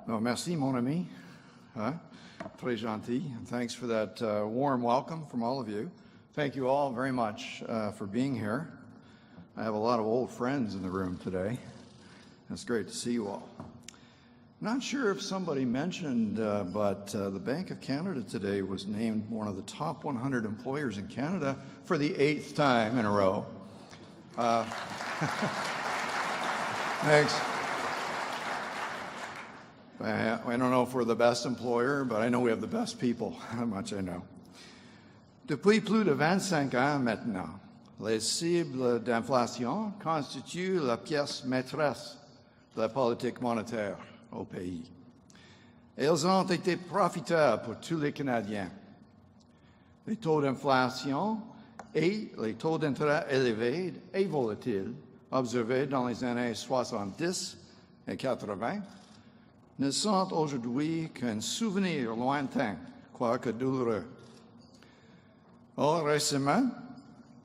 No, merci, mon ami. Très gentil. And thanks for that warm welcome from all of you. Thank you all very much for being here. I have a lot of old friends in the room today. It's great to see you all. Not sure if somebody mentioned, but the Bank of Canada today was named one of the top 100 employers in Canada for the 8th time in a row. Thanks. I don't know if we're the best employer, but I know we have the best people. How much I know. Depuis plus de 25 ans maintenant, les cibles d'inflation constituent la pièce maîtresse de la politique monétaire au pays. Elles ont été profitables pour tous les Canadiens. Les taux d'inflation et les taux d'intérêt élevés et volatiles observés dans les années 70 et 80 ne sont aujourd'hui qu'un souvenir lointain, quoique douloureux. Or, récemment,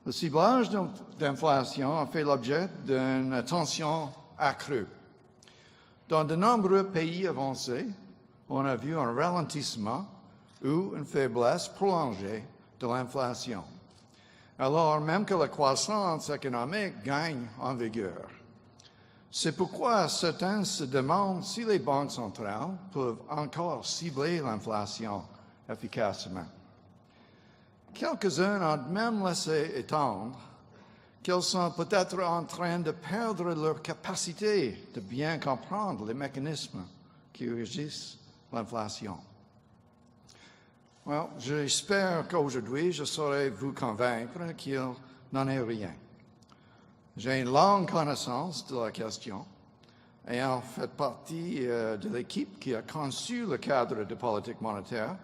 le ciblage d'inflation a fait l'objet d'une attention accrue. Dans de nombreux pays avancés, on a vu un ralentissement ou une faiblesse prolongée de l'inflation, alors même que la croissance économique gagne en vigueur. C'est pourquoi certains se demandent si les banques centrales peuvent encore cibler l'inflation efficacement. Quelques-uns ont même laissé étendre qu'elles sont peut-être en train de perdre leur capacité de bien comprendre les mécanismes qui régissent l'inflation. Well, j'espère qu'aujourd'hui, je saurai vous convaincre qu'il n'en est rien. J'ai une longue connaissance de la question, ayant fait partie de l'équipe qui a conçu le cadre de politique monétaire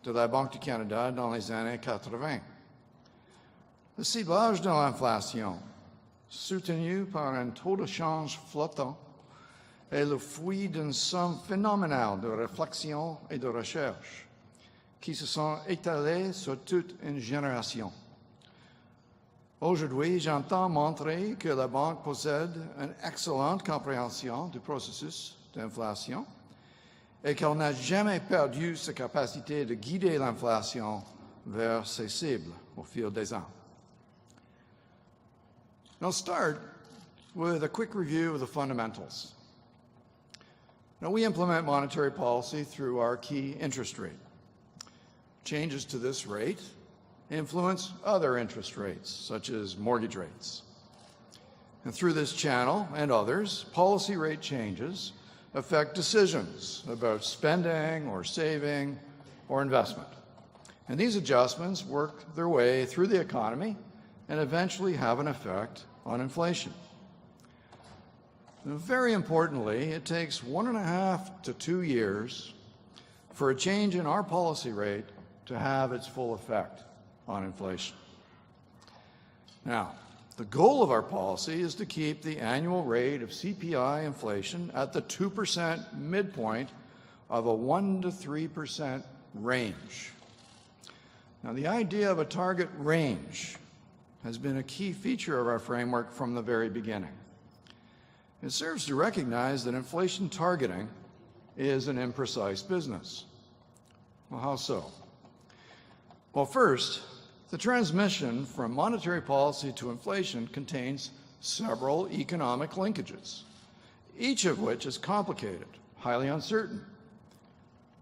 de la Banque du Canada dans les années 80. Le ciblage de l'inflation, soutenu par un taux de change flottant, est le fruit d'une somme phénoménale de réflexion et de recherche qui se sont étalées sur toute une génération. Aujourd'hui, j'entends montrer que la Banque possède une excellente compréhension du processus d'inflation et qu'elle n'a jamais perdu sa capacité de guider l'inflation vers ses cibles au fil des ans. I'll start with a quick review of the fundamentals. Now, we implement monetary policy through our key interest rate. Changes to this rate influence other interest rates, such as mortgage rates. And through this channel and others, policy rate changes affect decisions about spending or saving or investment. And these adjustments work their way through the economy and eventually have an effect on inflation. And very importantly, it takes 1.5 to 2 years for a change in our policy rate to have its full effect on inflation. Now, the goal of our policy is to keep the annual rate of CPI inflation at the 2% midpoint of a 1 to 3% range. Now, the idea of a target range has been a key feature of our framework from the very beginning. It serves to recognize that inflation targeting is an imprecise business. Well, how so? Well, first, the transmission from monetary policy to inflation contains several economic linkages, each of which is complicated, highly uncertain.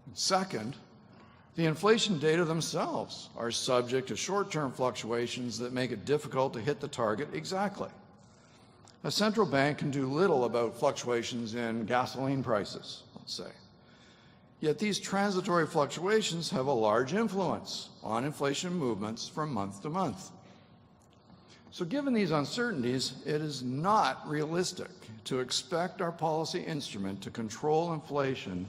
And second, the inflation data themselves are subject to short-term fluctuations that make it difficult to hit the target exactly. A central bank can do little about fluctuations in gasoline prices, let's say. Yet these transitory fluctuations have a large influence on inflation movements from month to month. So given these uncertainties, it is not realistic to expect our policy instrument to control inflation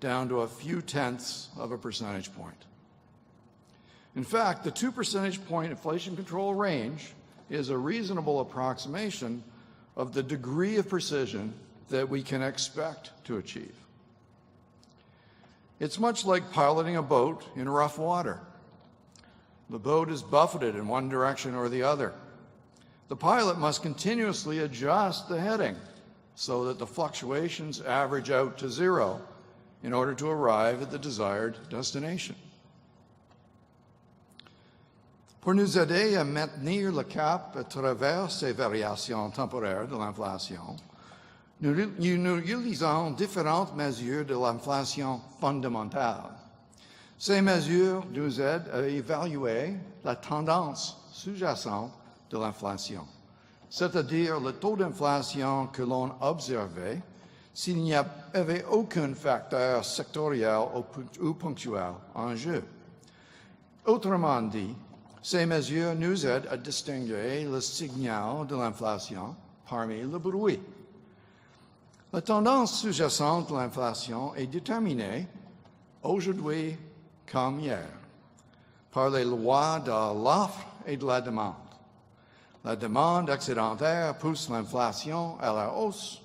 down to a few tenths of a percentage point. In fact, the 2 percentage point inflation control range is a reasonable approximation of the degree of precision that we can expect to achieve. It's much like piloting a boat in rough water. The boat is buffeted in one direction or the other. The pilot must continuously adjust the heading so that the fluctuations average out to zero in order to arrive at the desired destination. Pour nous aider à maintenir le cap à travers ces variations temporaires de l'inflation, nous utilisons différentes mesures de l'inflation fondamentale. Ces mesures nous aident à évaluer la tendance sous-jacente de l'inflation, c'est-à-dire le taux d'inflation que l'on observait s'il n'y avait aucun facteur sectoriel ou ponctuel en jeu. Autrement dit, ces mesures nous aident à distinguer le signal de l'inflation parmi le bruit. La tendance sous-jacente de l'inflation est déterminée, aujourd'hui comme hier, par les lois de l'offre et de la demande. La demande excédentaire pousse l'inflation à la hausse,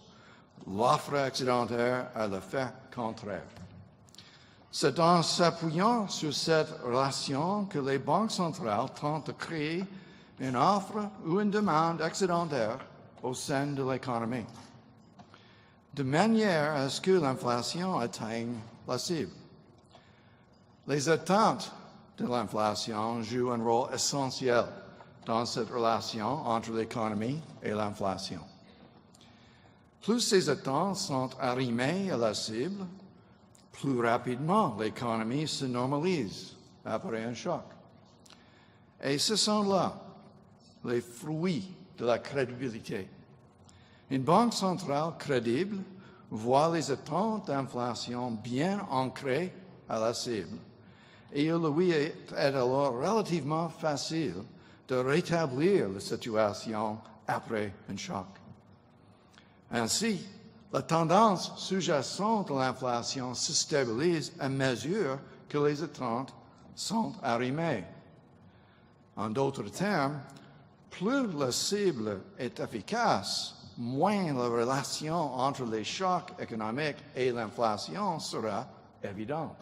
l'offre excédentaire à l'effet contraire. C'est en s'appuyant sur cette relation que les banques centrales tentent de créer une offre ou une demande excédentaire au sein de l'économie, de manière à ce que l'inflation atteigne la cible. Les attentes de l'inflation jouent un rôle essentiel dans cette relation entre l'économie et l'inflation. Plus ces attentes sont arrimées à la cible, plus rapidement l'économie se normalise après un choc. Et ce sont là les fruits de la crédibilité. Une banque centrale crédible voit les attentes d'inflation bien ancrées à la cible, et il lui est alors relativement facile de rétablir la situation après un choc. Ainsi, la tendance sous-jacente de l'inflation se stabilise à mesure que les attentes sont arrimées. En d'autres termes, plus la cible est efficace, moins la relation entre les chocs économiques et l'inflation sera évidente.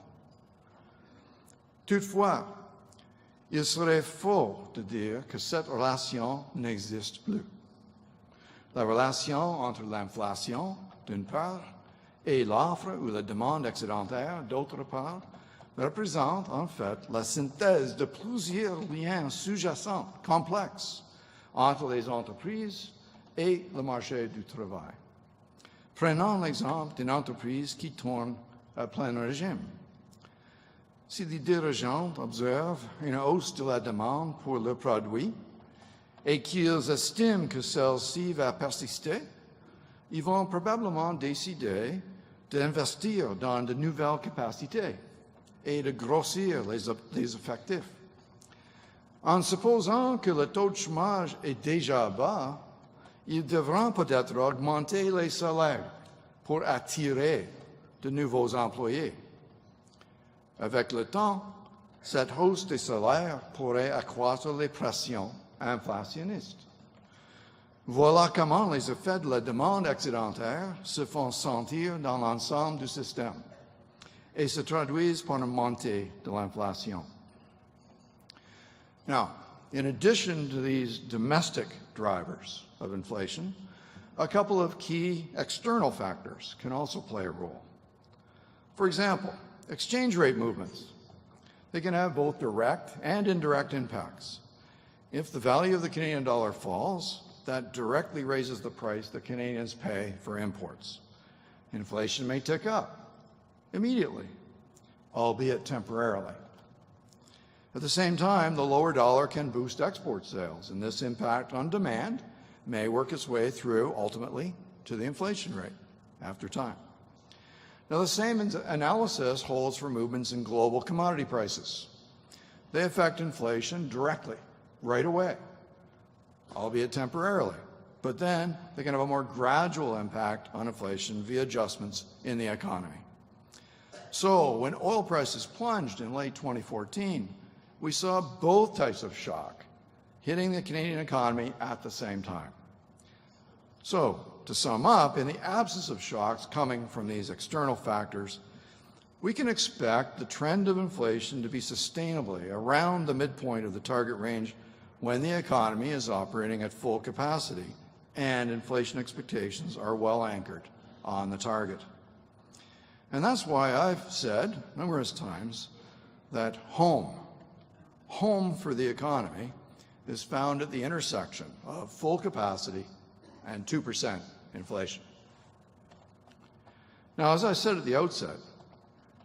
Toutefois, il serait faux de dire que cette relation n'existe plus. La relation entre l'inflation, d'une part, et l'offre ou la demande excédentaire, d'autre part, représente en fait la synthèse de plusieurs liens sous-jacents complexes entre les entreprises et le marché du travail. Prenons l'exemple d'une entreprise qui tourne à plein régime. Si les dirigeants observent une hausse de la demande pour leurs produits et qu'ils estiment que celle-ci va persister, ils vont probablement décider d'investir dans de nouvelles capacités et de grossir les effectifs. En supposant que le taux de chômage est déjà bas, ils devront peut-être augmenter les salaires pour attirer de nouveaux employés. Avec le temps, cette hausse des salaires pourrait accroître les pressions inflationnistes. Voilà comment les effets de la demande excédentaire se font sentir dans l'ensemble du système et se traduisent par une montée de l'inflation. Now, in addition to these domestic drivers of inflation, a couple of key external factors can also play a role. For example, exchange rate movements. They can have both direct and indirect impacts. If the value of the Canadian dollar falls, that directly raises the price that Canadians pay for imports. Inflation may tick up immediately, albeit temporarily. At the same time, the lower dollar can boost export sales, and this impact on demand may work its way through, ultimately, to the inflation rate after time. Now, the same analysis holds for movements in global commodity prices. They affect inflation directly, right away, albeit temporarily, but then they can have a more gradual impact on inflation via adjustments in the economy. So, when oil prices plunged in late 2014, we saw both types of shock hitting the Canadian economy at the same time. So, to sum up, in the absence of shocks coming from these external factors, we can expect the trend of inflation to be sustainably around the midpoint of the target range when the economy is operating at full capacity and inflation expectations are well anchored on the target. And that's why I've said numerous times that home for the economy is found at the intersection of full capacity and 2% inflation. Now, as I said at the outset,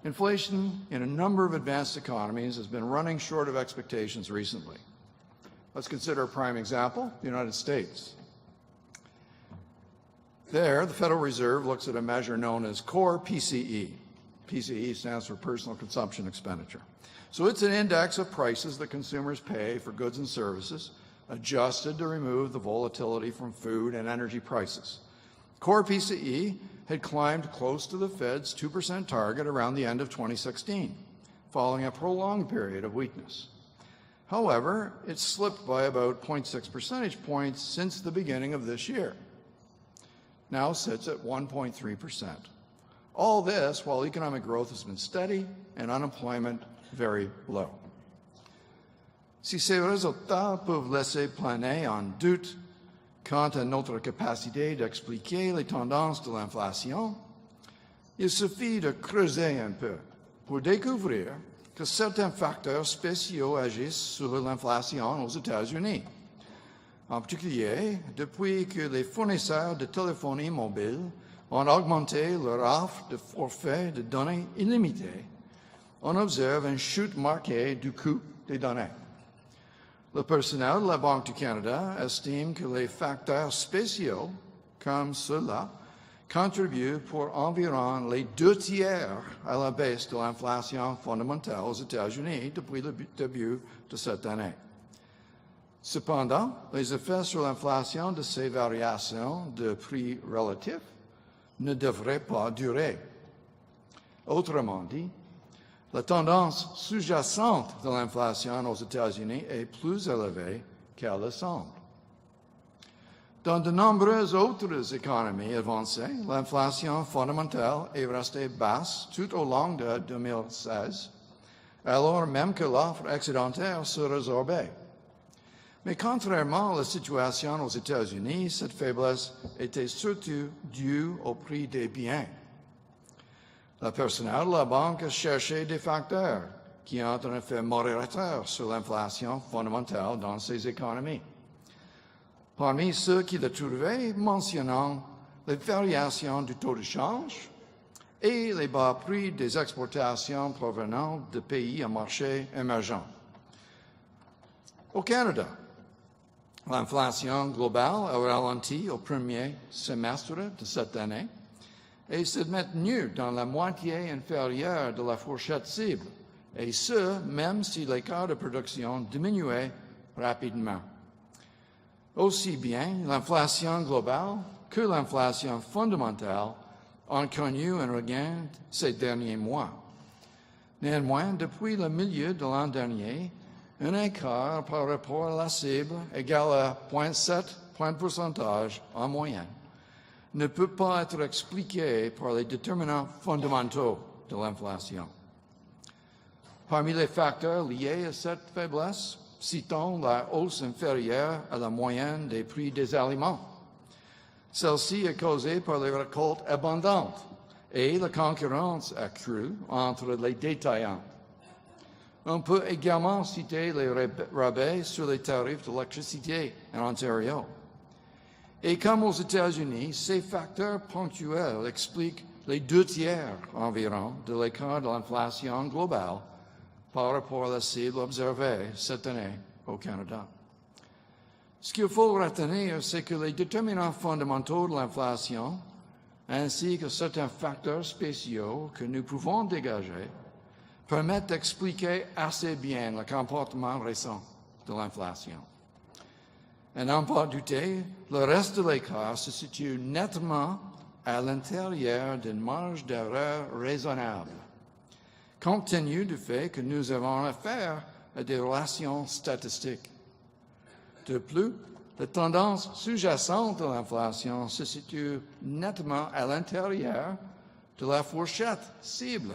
inflation in a number of advanced economies has been running short of expectations recently. Let's consider a prime example, the United States. There, the Federal Reserve looks at a measure known as core PCE. PCE stands for personal consumption expenditure. So it's an index of prices that consumers pay for goods and services, adjusted to remove the volatility from food and energy prices. Core PCE had climbed close to the Fed's 2% target around the end of 2016, following a prolonged period of weakness. However, it slipped by about 0.6 percentage points since the beginning of this year. Now sits at 1.3%. All this while economic growth has been steady and unemployment very low. Si ces résultats peuvent laisser planer un doute quant à notre capacité d'expliquer les tendances de l'inflation, il suffit de creuser un peu pour découvrir que certains facteurs spéciaux agissent sur l'inflation aux États-Unis. En particulier, depuis que les fournisseurs de téléphonie mobile ont augmenté leur offre de forfaits de données illimitées, on observe une chute marquée du coût des données. Le personnel de la Banque du Canada estime que les facteurs spéciaux, comme ceux-là, contribuent pour environ les 2/3 à la baisse de l'inflation fondamentale aux États-Unis depuis le début de cette année. Cependant, les effets sur l'inflation de ces variations de prix relatifs ne devraient pas durer. Autrement dit, la tendance sous-jacente de l'inflation aux États-Unis est plus élevée qu'elle le semble. Dans de nombreuses autres économies avancées, l'inflation fondamentale est restée basse tout au long de 2016, alors même que l'offre excédentaire se résorbait. Mais contrairement à la situation aux États-Unis, cette faiblesse était surtout due au prix des biens. Le personnel de la banque a cherché des facteurs qui ont un effet modérateur sur l'inflation fondamentale dans ces économies. Parmi ceux qui l'ont trouvé, mentionnons les variations du taux de change et les bas prix des exportations provenant de pays à marché émergents. Au Canada, l'inflation globale a ralenti au premier semestre de cette année et s'est maintenue dans la moitié inférieure de la fourchette cible, et ce, même si l'écart de production diminuait rapidement. Aussi bien l'inflation globale que l'inflation fondamentale ont connu un regain ces derniers mois. Néanmoins, depuis le milieu de l'an dernier, un écart par rapport à la cible égal à 0,7 points de pourcentage en moyenne ne peut pas être expliqué par les déterminants fondamentaux de l'inflation. Parmi les facteurs liés à cette faiblesse, citons la hausse inférieure à la moyenne des prix des aliments. Celle-ci est causée par les récoltes abondantes et la concurrence accrue entre les détaillants. On peut également citer les rabais sur les tarifs d'électricité en Ontario. Et comme aux États-Unis, ces facteurs ponctuels expliquent les 2/3 environ de l'écart de l'inflation globale par rapport à la cible observée cette année au Canada. Ce qu'il faut retenir, c'est que les déterminants fondamentaux de l'inflation, ainsi que certains facteurs spéciaux que nous pouvons dégager, permettent d'expliquer assez bien le comportement récent de l'inflation. À n'en pas douter, le reste de l'écart se situe nettement à l'intérieur d'une marge d'erreur raisonnable, compte tenu du fait que nous avons affaire à des relations statistiques. De plus, la tendance sous-jacente de l'inflation se situe nettement à l'intérieur de la fourchette cible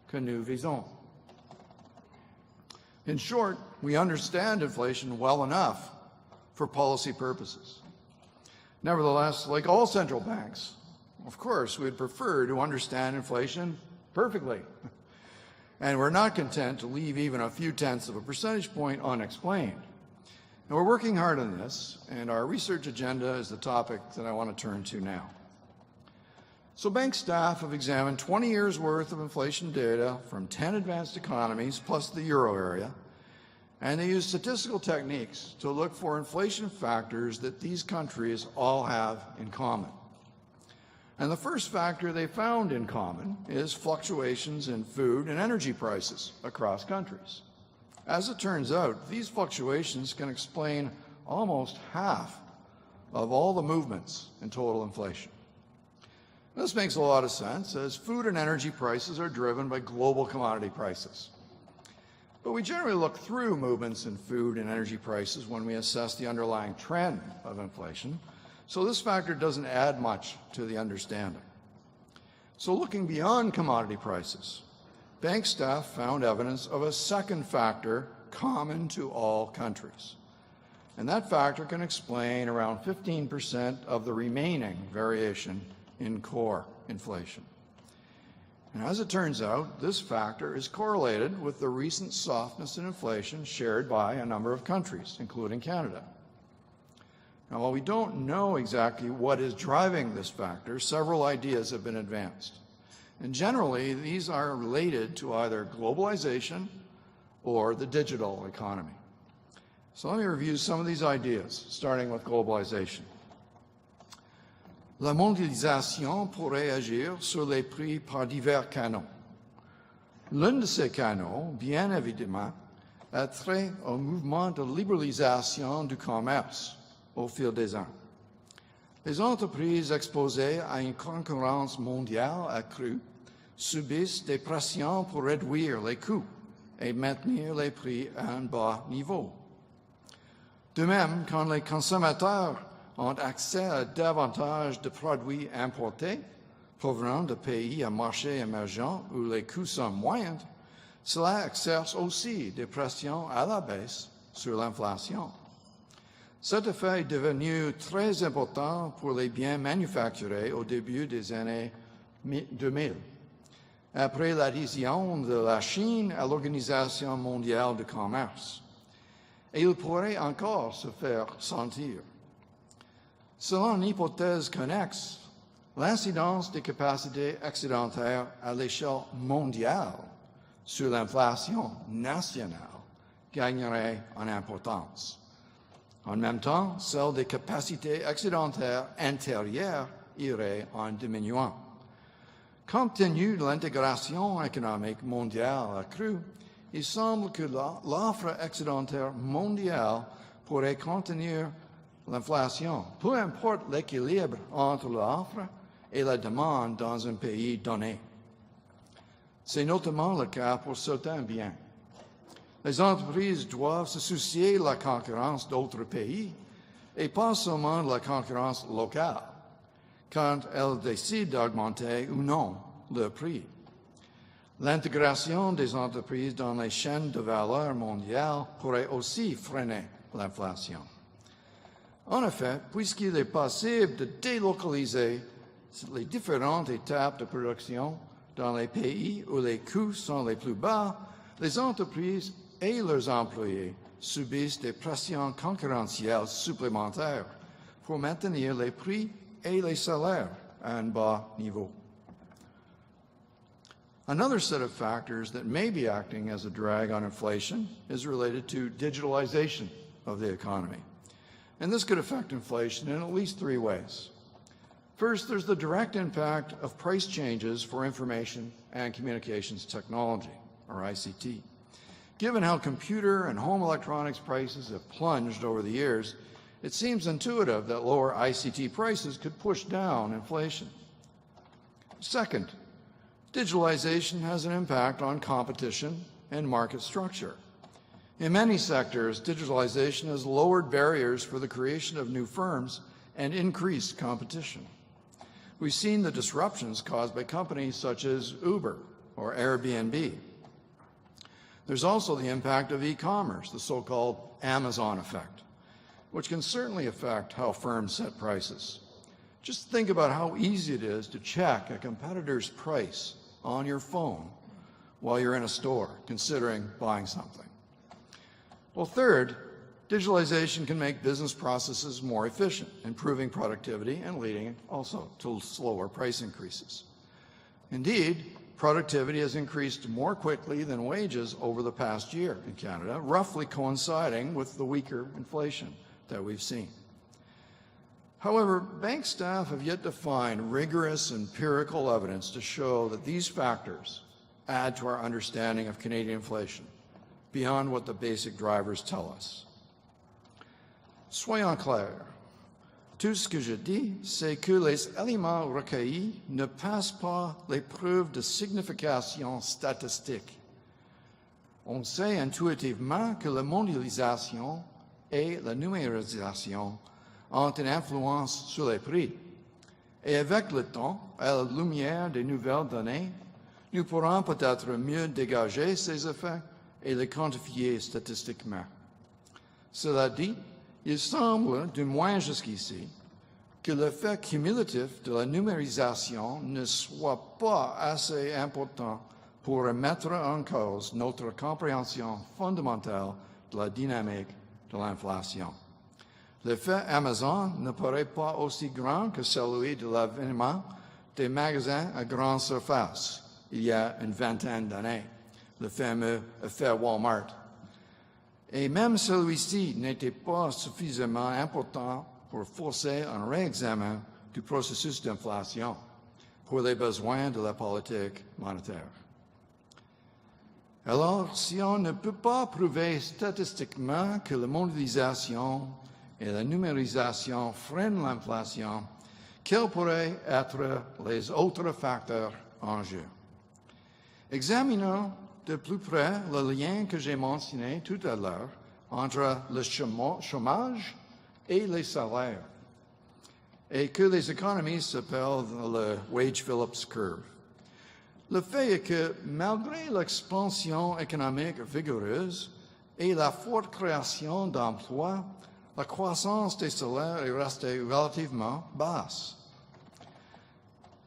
que nous visons. In short, we understand inflation well enough for policy purposes. Nevertheless, like all central banks, of course, we'd prefer to understand inflation perfectly. And we're not content to leave even a few tenths of a percentage point unexplained. Now, we're working hard on this, and our research agenda is the topic that I want to turn to now. So bank staff have examined 20 years' worth of inflation data from 10 advanced economies plus the euro area, and they use statistical techniques to look for inflation factors that these countries all have in common. And the first factor they found in common is fluctuations in food and energy prices across countries. As it turns out, these fluctuations can explain almost half of all the movements in total inflation. This makes a lot of sense, as food and energy prices are driven by global commodity prices. But we generally look through movements in food and energy prices when we assess the underlying trend of inflation, so this factor doesn't add much to the understanding. So looking beyond commodity prices, bank staff found evidence of a second factor common to all countries. And that factor can explain around 15% of the remaining variation in core inflation. And as it turns out, this factor is correlated with the recent softness in inflation shared by a number of countries, including Canada. Now, while we don't know exactly what is driving this factor, several ideas have been advanced. And generally, these are related to either globalization or the digital economy. So let me review some of these ideas, starting with globalization. La mondialisation pourrait agir sur les prix par divers canaux. L'un de ces canaux, bien évidemment, a trait au mouvement de libéralisation du commerce au fil des ans. Les entreprises exposées à une concurrence mondiale accrue subissent des pressions pour réduire les coûts et maintenir les prix à un bas niveau. De même, quand les consommateurs ont accès à davantage de produits importés provenant de pays à marché émergent où les coûts sont moindres, cela exerce aussi des pressions à la baisse sur l'inflation. Cet effet est devenu très important pour les biens manufacturés au début des années 2000. Après l'adhésion de la Chine à l'Organisation mondiale du commerce, et il pourrait encore se faire sentir. Selon une hypothèse connexe, l'incidence des capacités excédentaires à l'échelle mondiale sur l'inflation nationale gagnerait en importance. En même temps, celle des capacités excédentaires intérieures irait en diminuant. Compte tenu de l'intégration économique mondiale accrue, il semble que l'offre excédentaire mondiale pourrait contenir l'inflation, peu importe l'équilibre entre l'offre et la demande dans un pays donné. C'est notamment le cas pour certains biens. Les entreprises doivent se soucier de la concurrence d'autres pays et pas seulement de la concurrence locale quand elles décident d'augmenter ou non le prix. L'intégration des entreprises dans les chaînes de valeur mondiales pourrait aussi freiner l'inflation. En effet, puisqu'il est possible de délocaliser les différentes étapes de production dans les pays où les coûts sont les plus bas, les entreprises et leurs employés subissent des pressions concurrentielles supplémentaires pour maintenir les prix et les salaires à un bas niveau. Another set of factors that may be acting as a drag on inflation is related to digitalization of the economy. And this could affect inflation in at least three ways. First, there's the direct impact of price changes for information and communications technology, or ICT. Given how computer and home electronics prices have plunged over the years, it seems intuitive that lower ICT prices could push down inflation. Second, digitalization has an impact on competition and market structure. In many sectors, digitalization has lowered barriers for the creation of new firms and increased competition. We've seen the disruptions caused by companies such as Uber or Airbnb. There's also the impact of e-commerce, the so-called Amazon effect, which can certainly affect how firms set prices. Just think about how easy it is to check a competitor's price on your phone while you're in a store considering buying something. Well, third, digitalization can make business processes more efficient, improving productivity and leading also to slower price increases. Indeed, productivity has increased more quickly than wages over the past year in Canada, roughly coinciding with the weaker inflation that we've seen. However, bank staff have yet to find rigorous empirical evidence to show that these factors add to our understanding of Canadian inflation beyond what the basic drivers tell us. Soyons clairs. Tout ce que je dis, c'est que les éléments recueillis ne passent pas l'épreuve de signification statistique. On sait intuitivement que la mondialisation et la numérisation ont une influence sur les prix. Et avec le temps, à la lumière des nouvelles données, nous pourrons peut-être mieux dégager ces effets et les quantifier statistiquement. Cela dit, il semble, du moins jusqu'ici, que l'effet cumulatif de la numérisation ne soit pas assez important pour remettre en cause notre compréhension fondamentale de la dynamique de l'inflation. L'effet Amazon ne paraît pas aussi grand que celui de l'avènement des magasins à grande surface il y a une vingtaine d'années, le fameux effet Walmart. Et même celui-ci n'était pas suffisamment important pour forcer un réexamen du processus d'inflation pour les besoins de la politique monétaire. Alors, si on ne peut pas prouver statistiquement que la mondialisation et la numérisation freinent l'inflation, quels pourraient être les autres facteurs en jeu? Examinons de plus près le lien que j'ai mentionné tout à l'heure entre le chômage et les salaires, et que les économistes appellent le Wage Phillips Curve. Le fait est que malgré l'expansion économique vigoureuse et la forte création d'emplois, la croissance des salaires est restée relativement basse.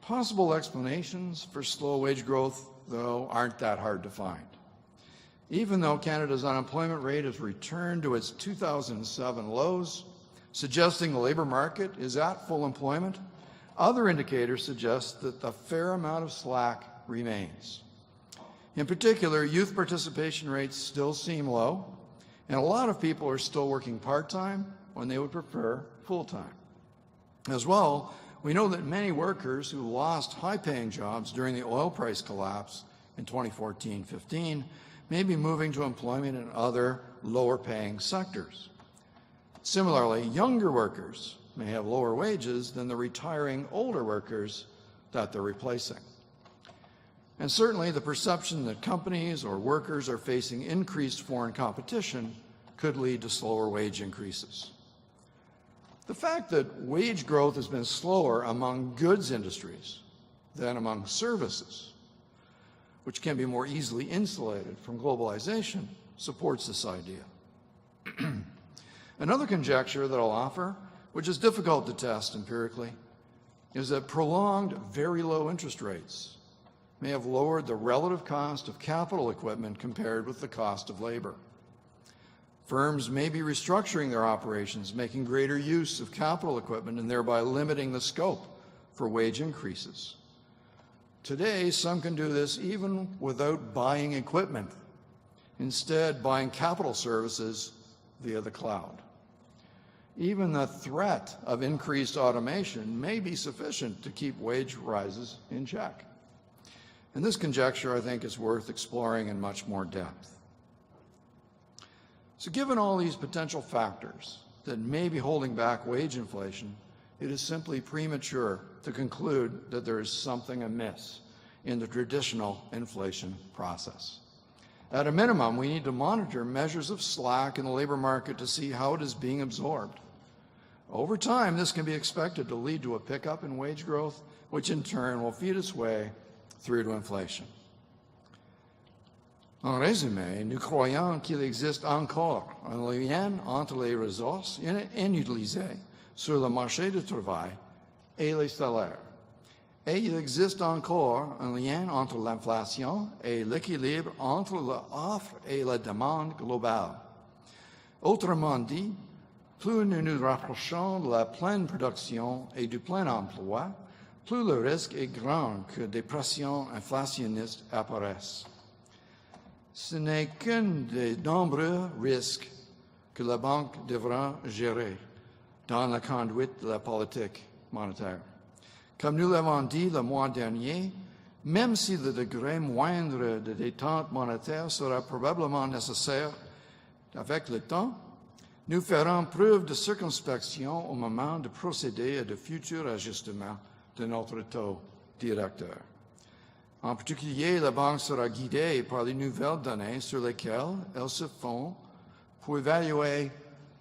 Possible explanations for slow wage growth, though, aren't that hard to find. Even though Canada's unemployment rate has returned to its 2007 lows, suggesting the labor market is at full employment, other indicators suggest that a fair amount of slack remains. In particular, youth participation rates still seem low, and a lot of people are still working part-time when they would prefer full-time. As well, we know that many workers who lost high-paying jobs during the oil price collapse in 2014-15 may be moving to employment in other lower-paying sectors. Similarly, younger workers may have lower wages than the retiring older workers that they're replacing. And certainly the perception that companies or workers are facing increased foreign competition could lead to slower wage increases. The fact that wage growth has been slower among goods industries than among services, which can be more easily insulated from globalization, supports this idea. Another conjecture that I'll offer, which is difficult to test empirically, is that prolonged very low interest rates may have lowered the relative cost of capital equipment compared with the cost of labor. Firms may be restructuring their operations, making greater use of capital equipment and thereby limiting the scope for wage increases. Today, some can do this even without buying equipment, instead buying capital services via the cloud. Even the threat of increased automation may be sufficient to keep wage rises in check. And this conjecture, I think, is worth exploring in much more depth. So given all these potential factors that may be holding back wage inflation, it is simply premature to conclude that there is something amiss in the traditional inflation process. At a minimum, we need to monitor measures of slack in the labor market to see how it is being absorbed. Over time, this can be expected to lead to a pickup in wage growth, which in turn will feed its way through to inflation. En résumé, nous croyons qu'il existe encore un lien entre les ressources inutilisées sur le marché du travail et les salaires, Et il existe encore un lien entre l'inflation et l'équilibre entre l'offre et la demande globale. Autrement dit, plus nous nous rapprochons de la pleine production et du plein emploi, plus le risque est grand que des pressions inflationnistes apparaissent. Ce n'est qu'un des nombreux risques que la banque devra gérer dans la conduite de la politique monétaire. Comme nous l'avons dit le mois dernier, même si le degré moindre de détente monétaire sera probablement nécessaire avec le temps, nous ferons preuve de circonspection au moment de procéder à de futurs ajustements de notre taux directeur. En particulier, la Banque sera guidée par les nouvelles données sur lesquelles elle se fonde pour évaluer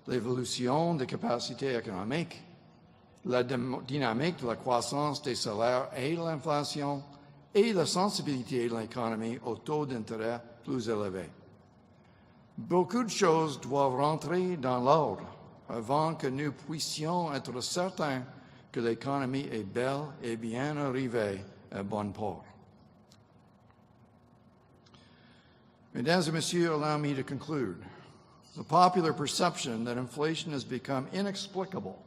l'évolution des capacités économiques, la dynamique de la croissance des salaires et de l'inflation, et la sensibilité de l'économie aux taux d'intérêt plus élevés. Beaucoup de choses doivent rentrer dans l'ordre avant que nous puissions être certains que l'économie est belle et bien arrivée à bon port. Mesdames et messieurs, allow me to conclude. The popular perception that inflation has become inexplicable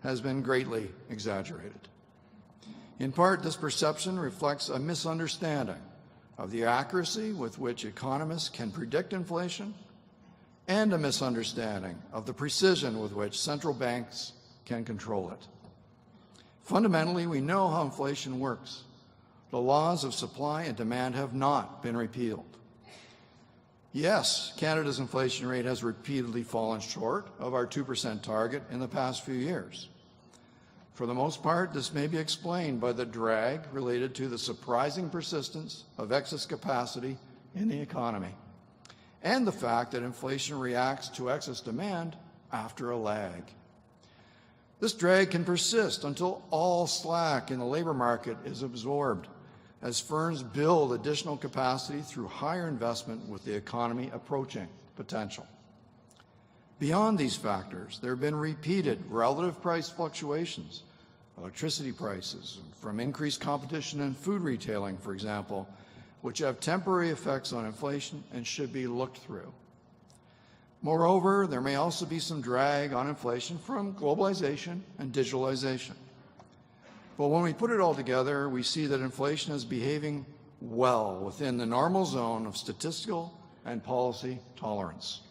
has been greatly exaggerated. In part, this perception reflects a misunderstanding of the accuracy with which economists can predict inflation and a misunderstanding of the precision with which central banks can control it. Fundamentally, we know how inflation works. The laws of supply and demand have not been repealed. Yes, Canada's inflation rate has repeatedly fallen short of our 2% target in the past few years. For the most part, this may be explained by the drag related to the surprising persistence of excess capacity in the economy and the fact that inflation reacts to excess demand after a lag. This drag can persist until all slack in the labor market is absorbed as firms build additional capacity through higher investment with the economy approaching potential. Beyond these factors, there have been repeated relative price fluctuations, electricity prices, from increased competition in food retailing, for example, which have temporary effects on inflation and should be looked through. Moreover, there may also be some drag on inflation from globalization and digitalization. But when we put it all together, we see that inflation is behaving well within the normal zone of statistical and policy tolerance.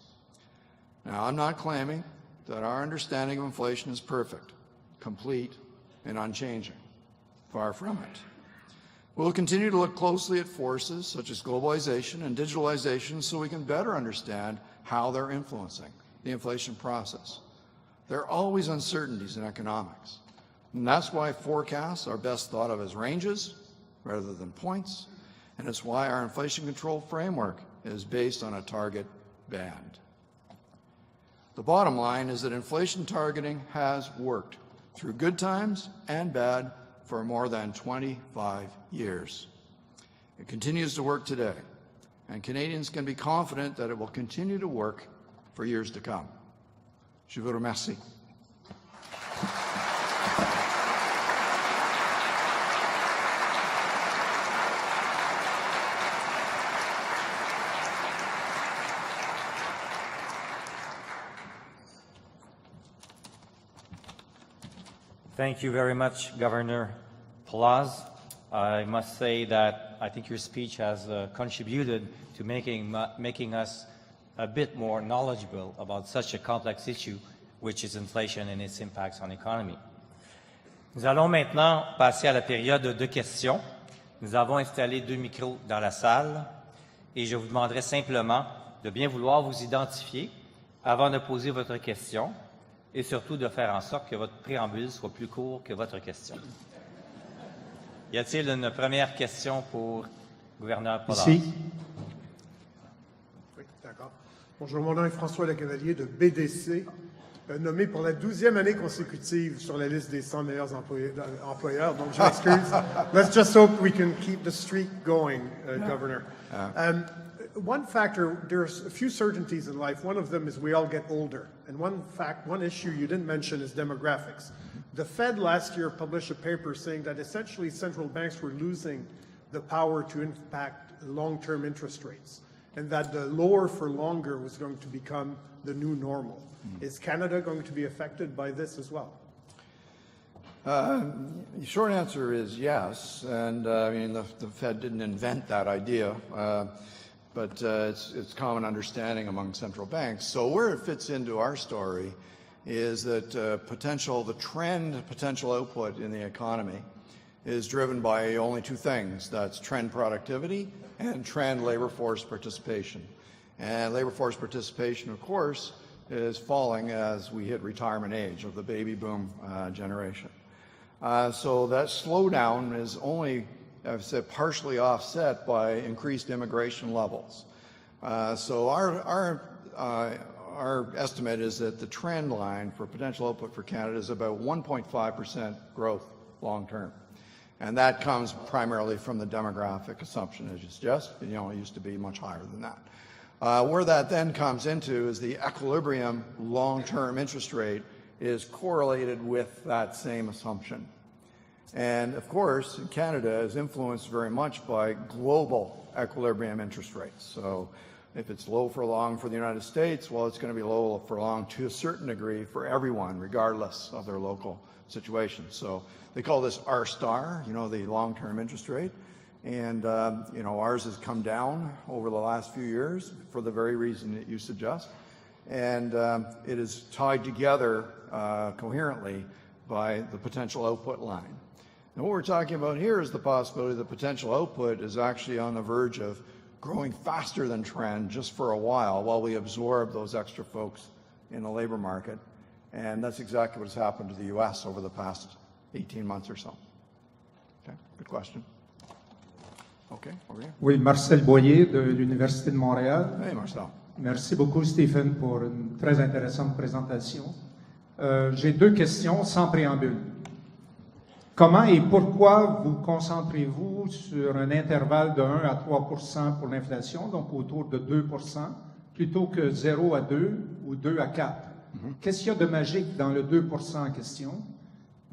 Now, I'm not claiming that our understanding of inflation is perfect, complete, and unchanging. Far from it. We'll continue to look closely at forces such as globalization and digitalization so we can better understand how they're influencing the inflation process. There are always uncertainties in economics, and that's why forecasts are best thought of as ranges rather than points, and it's why our inflation control framework is based on a target band. The bottom line is that inflation targeting has worked through good times and bad for more than 25 years. It continues to work today, and Canadians can be confident that it will continue to work for years to come. Je vous remercie. Thank you very much, Governor Poloz. I must say that I think your speech has contributed to making us a bit more knowledgeable about such a complex issue, which is inflation and its impacts on the economy. Nous allons maintenant passer à la période de questions. Nous avons installé 2 micros dans la salle et je vous demanderai simplement de bien vouloir vous identifier avant de poser votre question et surtout de faire en sorte que votre préambule soit plus court que votre question. Y a-t-il une première question pour le gouverneur Poloz? Ici. Oui, d'accord. Bonjour, mon nom est François Lecavalier de BDC, nommé pour la 12e année consécutive sur la liste des 100 meilleurs employeurs. Donc, je m'excuse. Let's just hope we can keep the streak going, Governor. One factor, there's a few certainties in life. One of them is we all get older. And one issue you didn't mention is demographics. The Fed last year published a paper saying that essentially central banks were losing the power to impact long-term interest rates, and that the lower for longer was going to become the new normal. Is Canada going to be affected by this as well? The short answer is yes, and I mean the Fed didn't invent that idea, but it's common understanding among central banks. So where it fits into our story is that the potential output in the economy is driven by only two things. That's trend productivity and trend labor force participation. And labor force participation, of course, is falling as we hit retirement age of the baby boom generation. So that slowdown is only, I've said, partially offset by increased immigration levels. So our estimate is that the trend line for potential output for Canada is about 1.5% growth long term. And that comes primarily from the demographic assumption, as you suggest. It used to be much higher than that. Where that then comes into is the equilibrium long-term interest rate is correlated with that same assumption. And of course, Canada is influenced very much by global equilibrium interest rates. So if it's low for long for the United States, well, it's going to be low for long to a certain degree for everyone, regardless of their local situation. So they call this R star, the long-term interest rate. And, ours has come down over the last few years for the very reason that you suggest. And it is tied together coherently by the potential output line. And what we're talking about here is the possibility that potential output is actually on the verge of growing faster than trend just for a while we absorb those extra folks in the labor market. And that's exactly what has happened to the U.S. over the past 18 months or so. Okay, good question. Okay, over here. Oui, Marcel Boyer de l'Université de Montréal. Hey, Marcel. Merci beaucoup, Stephen, pour une très intéressante présentation. J'ai deux questions sans préambule. Comment et pourquoi vous concentrez-vous sur un intervalle de 1 à 3% pour l'inflation, donc autour de 2%, plutôt que 0 à 2 ou 2 à 4? Qu'est-ce qu'il y a de magique dans le 2% en question?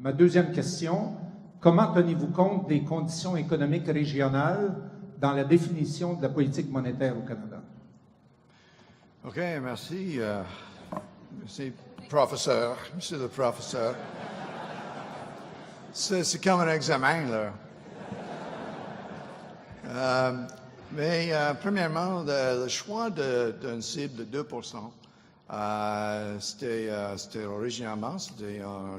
Ma deuxième question, comment tenez-vous compte des conditions économiques régionales dans la définition de la politique monétaire au Canada? OK, merci. Merci, professeur. Monsieur le professeur. C'est comme un examen, là. Mais premièrement, le choix d'une cible de 2%, c'était originalement, c'était en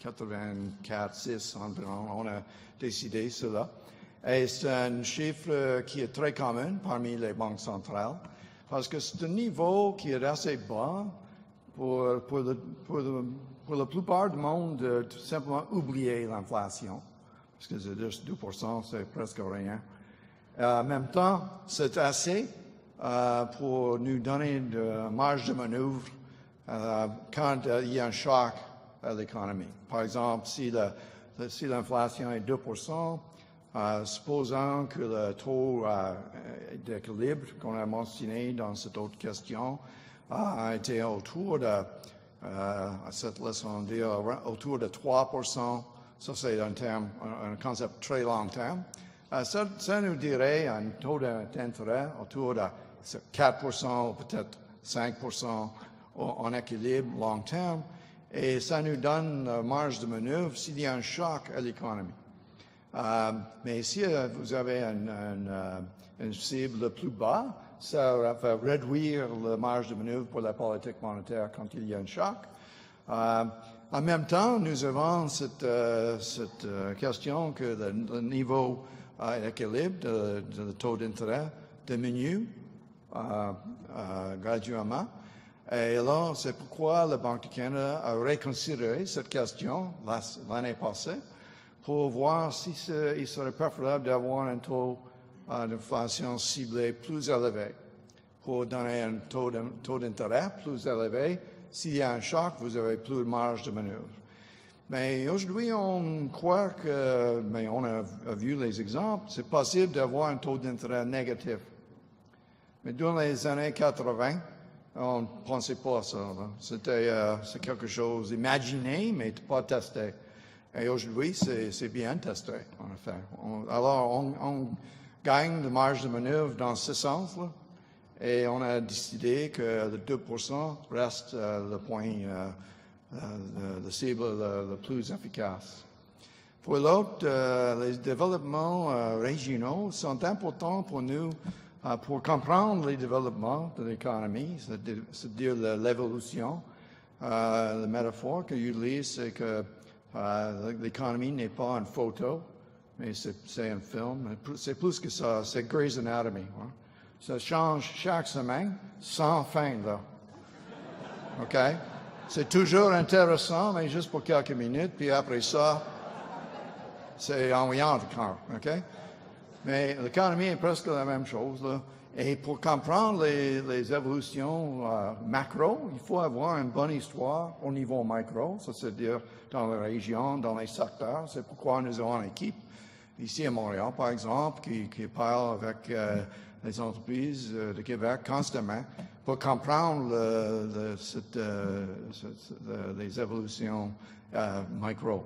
84-6 environ, on a décidé cela. Et c'est un chiffre qui est très commun parmi les banques centrales, parce que c'est un niveau qui est assez bas pour la plupart du monde de tout simplement oublier l'inflation, parce que c'est juste 2%, c'est presque rien. En même temps, c'est assez pour nous donner de marge de manœuvre quand il y a un choc à l'économie. Par exemple, si l'inflation est 2%, supposons que le taux d'équilibre qu'on a mentionné dans cette autre question a été autour de, à cette leçon dire, autour de 3%, ça c'est un concept très long terme. Ça nous dirait un taux d'intérêt autour de 4% ou peut-être 5% en équilibre long terme, et ça nous donne marge de manœuvre s'il y a un choc à l'économie. Mais si vous avez une cible plus bas, ça va réduire la marge de manœuvre pour la politique monétaire quand il y a un choc. En même temps, nous avons cette question que le niveau d'équilibre de taux d'intérêt diminue graduellement. Et alors, c'est pourquoi la Banque du Canada a reconsidéré cette question l'année passée pour voir si il serait préférable d'avoir un taux d'inflation ciblé plus élevé pour donner un taux d'intérêt plus élevé. S'il y a un choc, vous avez plus de marge de manœuvre. Mais aujourd'hui, on croit que, mais on a vu les exemples, c'est possible d'avoir un taux d'intérêt négatif. Mais dans les années 80, On ne pensait pas à ça. C'est quelque chose imaginé, mais pas testé. Et aujourd'hui, c'est bien testé, en effet. On gagne de marge de manœuvre dans ce sens, là, et on a décidé que le 2% reste le point de cible le plus efficace. Pour l'autre, les développements régionaux sont importants pour nous pour comprendre les développements de l'économie, c'est-à-dire l'évolution. La métaphore que j'utilise, c'est que l'économie n'est pas une photo, mais c'est un film. C'est plus que ça, c'est Grey's Anatomy. Hein? Ça change chaque semaine, sans fin, là. OK? C'est toujours intéressant, mais juste pour quelques minutes, puis après ça, c'est ennuyant encore, OK? Mais l'économie est presque la même chose, là. Et pour comprendre les évolutions macro, il faut avoir une bonne histoire au niveau micro, c'est-à-dire dans la région, dans les secteurs. C'est pourquoi nous avons une équipe ici à Montréal, par exemple, qui parle avec les entreprises de Québec constamment pour comprendre les évolutions micro.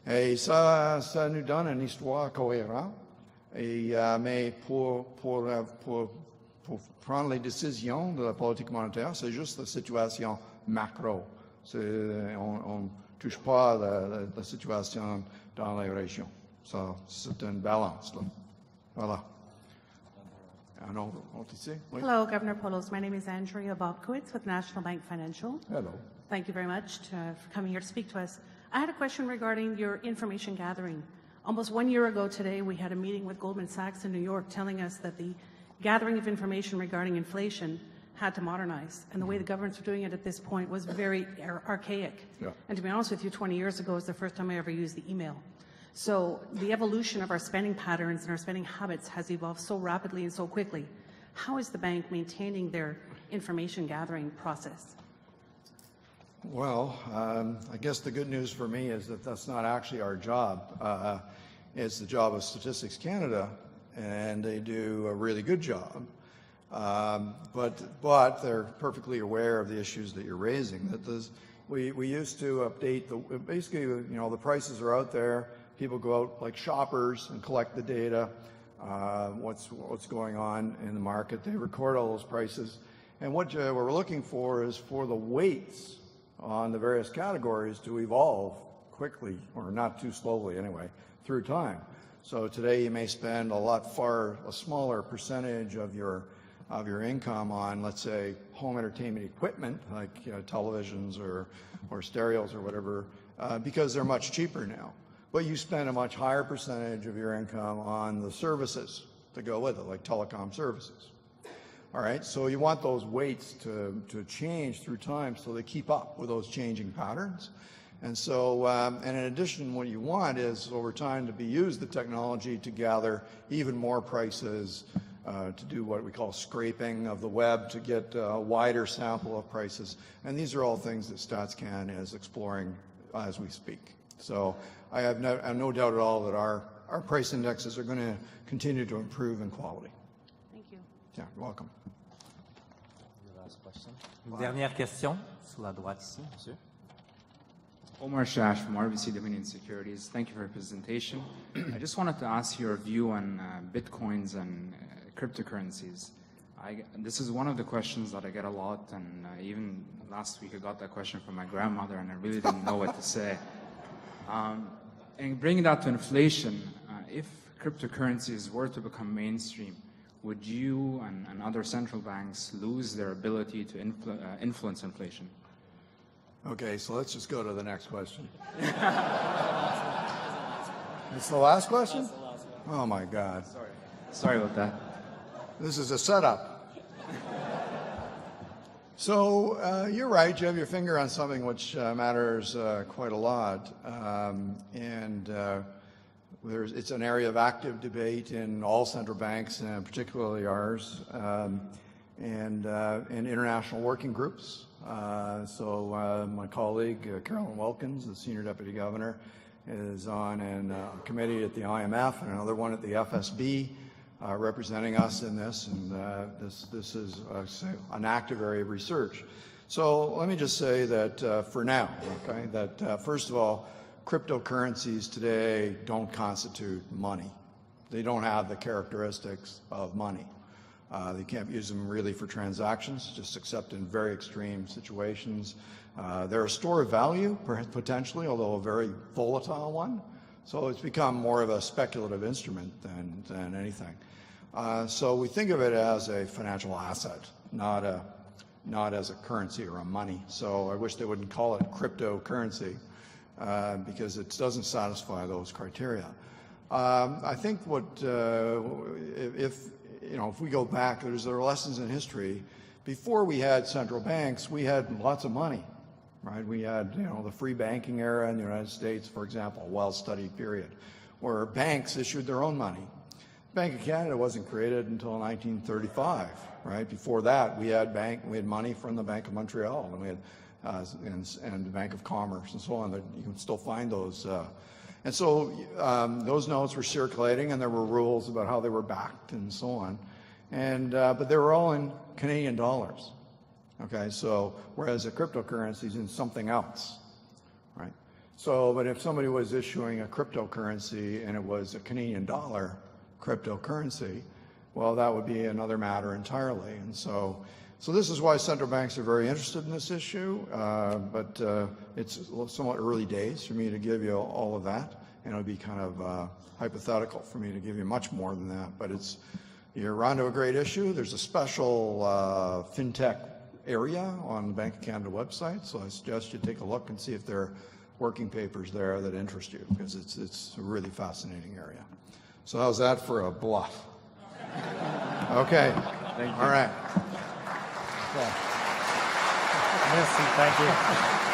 Et ça nous donne une histoire cohérente. Et, mais pour prendre les décisions de la politique monétaire, c'est juste la situation macro. On ne touche pas la situation dans les régions. Ça, c'est une balance. Là. Voilà. Un autre ici? Oui. Hello, Governor Poloz. My name is Andrea Bobkowitz with National Bank Financial. Hello. Thank you very much for coming here to speak to us. I had a question regarding your information gathering. Almost 1 year ago today, we had a meeting with Goldman Sachs in New York telling us that the gathering of information regarding inflation had to modernize. And the way the governments were doing it at this point was very archaic. Yeah. And to be honest with you, 20 years ago was the first time I ever used the email. So the evolution of our spending patterns and our spending habits has evolved so rapidly and so quickly. How is the bank maintaining their information gathering process? Well, I guess the good news for me is that that's not actually our job. It's the job of Statistics Canada, and they do a really good job. But they're perfectly aware of the issues that you're raising. That we used to update basically, the prices are out there. People go out like shoppers and collect the data, what's going on in the market. They record all those prices, and what we're looking for is for the weights on the various categories to evolve quickly, or not too slowly anyway, through time. So today you may spend a smaller percentage of your income on, let's say, home entertainment equipment like televisions or stereos or whatever, because they're much cheaper now. But you spend a much higher percentage of your income on the services to go with it, like telecom services. All right, so you want those weights to change through time so they keep up with those changing patterns. And so, and in addition, what you want is over time to use the technology to gather even more prices, to do what we call scraping of the web to get a wider sample of prices. And these are all things that StatsCan is exploring as we speak. So I have no doubt at all that our price indexes are going to continue to improve in quality. Thank you. Yeah, you're welcome. Une dernière question sur la droite ici, monsieur. Omar Shash from RBC Dominion Securities. Thank you for your presentation. I just wanted to ask your view on Bitcoins and cryptocurrencies. This is one of the questions that I get a lot, and even last week I got that question from my grandmother, and I really didn't know what to say. And bringing that to inflation, if cryptocurrencies were to become mainstream, would you and other central banks lose their ability to influence inflation? Okay, so let's just go to the next question. It's the last question? Oh my God. Sorry about that. This is a setup. So you're right, you have your finger on something which matters quite a lot. It's an area of active debate in all central banks, and particularly ours, and in international working groups. So my colleague, Carolyn Wilkins, the Senior Deputy Governor, is on a committee at the IMF and another one at the FSB representing us in this, and this is an active area of research. So let me just say that for now, okay, that first of all, cryptocurrencies today don't constitute money. They don't have the characteristics of money. They can't use them really for transactions, just except in very extreme situations. They're a store of value, potentially, although a very volatile one. So it's become more of a speculative instrument than anything. So we think of it as a financial asset, not as a currency or a money. So I wish they wouldn't call it cryptocurrency because it doesn't satisfy those criteria. I think what if we go back, there are lessons in history. Before we had central banks, we had lots of money, right? We had, the free banking era in the United States, for example, a well-studied period, where banks issued their own money. Bank of Canada wasn't created until 1935, right? Before that, we had money from the Bank of Montreal, and we had and the Bank of Commerce, and so on. You can still find those. And so those notes were circulating, and there were rules about how they were backed and so on. And but they were all in Canadian dollars. Okay, so whereas a cryptocurrency is in something else, right? So, but if somebody was issuing a cryptocurrency and it was a Canadian dollar cryptocurrency, well, that would be another matter entirely. And so this is why central banks are very interested in this issue, but it's somewhat early days for me to give you all of that, and it would be kind of hypothetical for me to give you much more than that. But you're onto a great issue. There's a special fintech area on the Bank of Canada website, so I suggest you take a look and see if there are working papers there that interest you, because it's a really fascinating area. So how's that for a bluff? Okay. Thank you. All right. Merci, thank you.